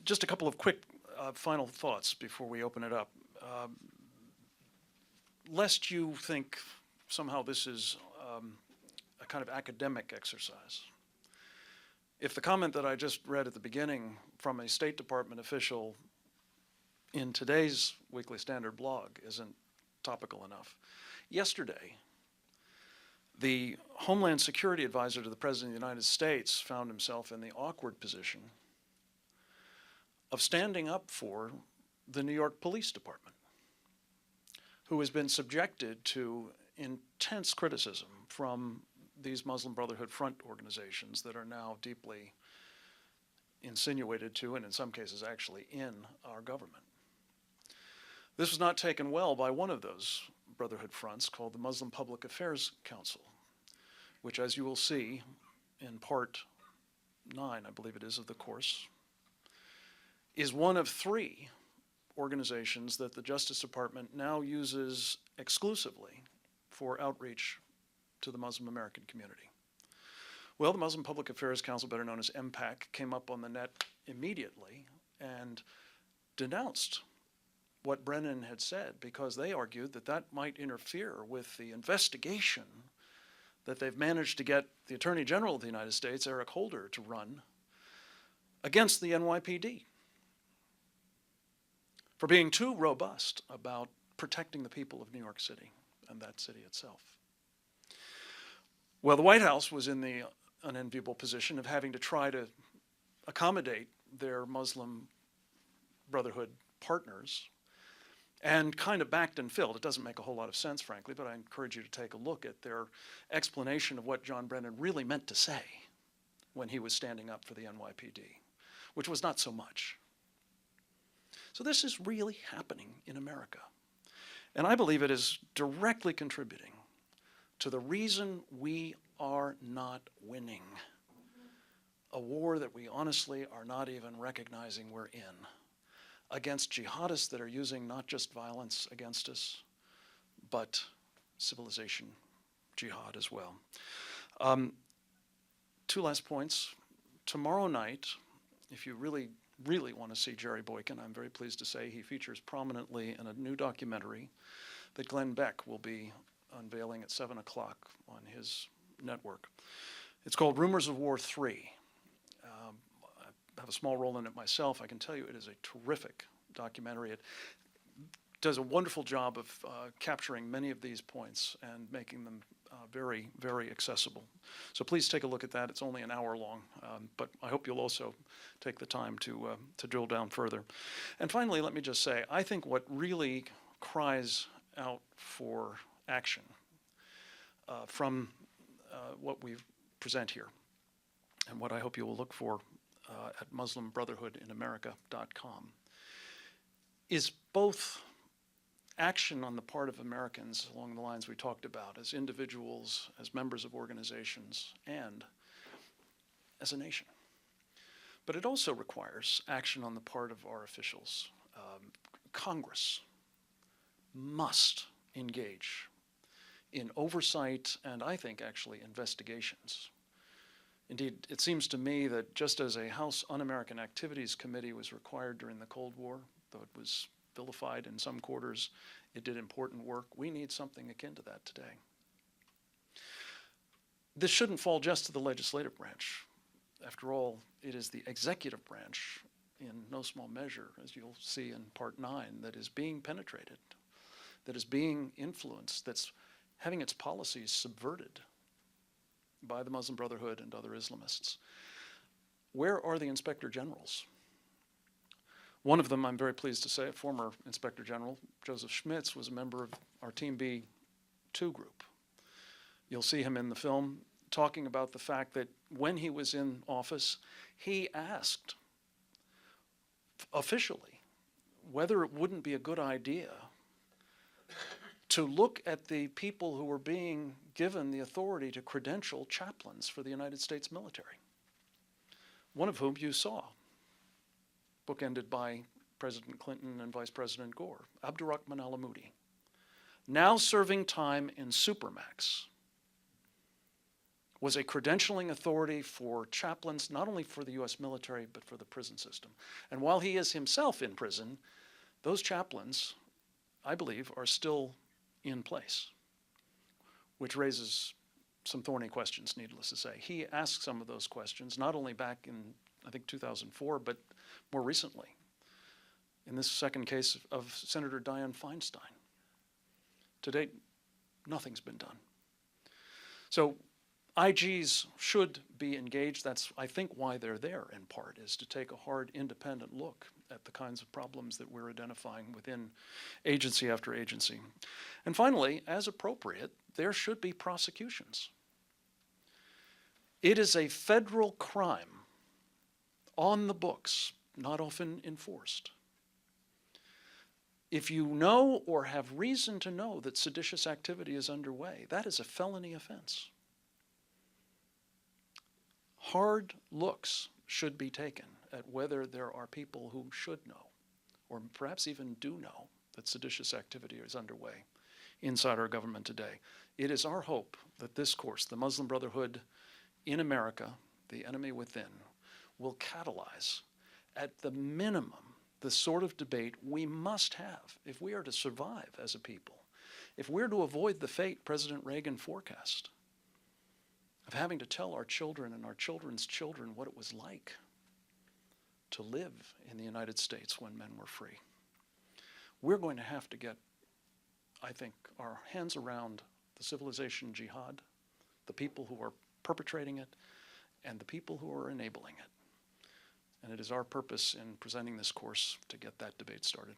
Just a couple of quick final thoughts before we open it up. Lest you think somehow this is a kind of academic exercise. If the comment that I just read at the beginning from a State Department official in today's Weekly Standard blog isn't topical enough, yesterday, the Homeland Security Advisor to the President of the United States found himself in the awkward position of standing up for the New York Police Department, who has been subjected to intense criticism from these Muslim Brotherhood front organizations that are now deeply insinuated to, and in some cases actually in, our government. This was not taken well by one of those Brotherhood fronts called the Muslim Public Affairs Council, which, as you will see in part 9, I believe it is, of the course, is one of 3 organizations that the Justice Department now uses exclusively for outreach to the Muslim American community. Well, the Muslim Public Affairs Council, better known as MPAC, came up on the net immediately and denounced what Brennan had said, because they argued that that might interfere with the investigation that they've managed to get the Attorney General of the United States, Eric Holder, to run against the NYPD for being too robust about protecting the people of New York City and that city itself. Well, the White House was in the unenviable position of having to try to accommodate their Muslim Brotherhood partners, and kind of backed and filled. It doesn't make a whole lot of sense, frankly, but I encourage you to take a look at their explanation of what John Brennan really meant to say when he was standing up for the NYPD, which was not so much. So this is really happening in America. And I believe it is directly contributing to the reason we are not winning a war that we honestly are not even recognizing we're in, against jihadists that are using not just violence against us, but civilization jihad as well. 2 last points. Tomorrow night, if you really want to see Jerry Boykin, I'm very pleased to say he features prominently in a new documentary that Glenn Beck will be unveiling at 7 o'clock on his network. It's called Rumors of War 3. I have a small role in it myself. I can tell you it is a terrific documentary. It does a wonderful job of capturing many of these points and making them very, very accessible. So please take a look at that. It's only an hour long, but I hope you'll also take the time to drill down further. And finally, let me just say, I think what really cries out for action from what we present here, and what I hope you will look for at MuslimBrotherhoodInAmerica.com, is both action on the part of Americans along the lines we talked about, as individuals, as members of organizations, and as a nation. But it also requires action on the part of our officials. Congress must engage in oversight and, I think, actually investigations. Indeed, it seems to me that just as a House Un-American Activities Committee was required during the Cold War, though it was vilified in some quarters, it did important work, we need something akin to that today. This shouldn't fall just to the legislative branch. After all, it is the executive branch, in no small measure, as you'll see in Part 9, that is being penetrated, that is being influenced, that's having its policies subverted by the Muslim Brotherhood and other Islamists. Where are the Inspector Generals? One of them, I'm very pleased to say, a former Inspector General, Joseph Schmitz, was a member of our Team B2 group. You'll see him in the film talking about the fact that when he was in office, he asked officially whether it wouldn't be a good idea to look at the people who were being given the authority to credential chaplains for the United States military, one of whom you saw, bookended by President Clinton and Vice President Gore, Abdurrahman Alamoudi, now serving time in Supermax. was a credentialing authority for chaplains, not only for the U.S. military, but for the prison system. And while he is himself in prison, those chaplains, I believe, are still in place, which raises some thorny questions, needless to say. He asked some of those questions, not only back in, I think, 2004, but more recently, in this second case of Senator Dianne Feinstein. To date, nothing's been done. So IGs should be engaged. That's, I think, why they're there in part, is to take a hard, independent look at the kinds of problems that we're identifying within agency after agency. And finally, as appropriate, there should be prosecutions. It is a federal crime on the books, not often enforced. If you know or have reason to know that seditious activity is underway, that is a felony offense. Hard looks should be taken at whether there are people who should know, or perhaps even do know, that seditious activity is underway inside our government today. It is our hope that this course, the Muslim Brotherhood in America, the enemy within, will catalyze, at the minimum, the sort of debate we must have if we are to survive as a people, if we're to avoid the fate President Reagan forecast of having to tell our children and our children's children what it was like to live in the United States when men were free. We're going to have to get, I think, our hands around the civilization jihad, the people who are perpetrating it, and the people who are enabling it. And it is our purpose in presenting this course to get that debate started.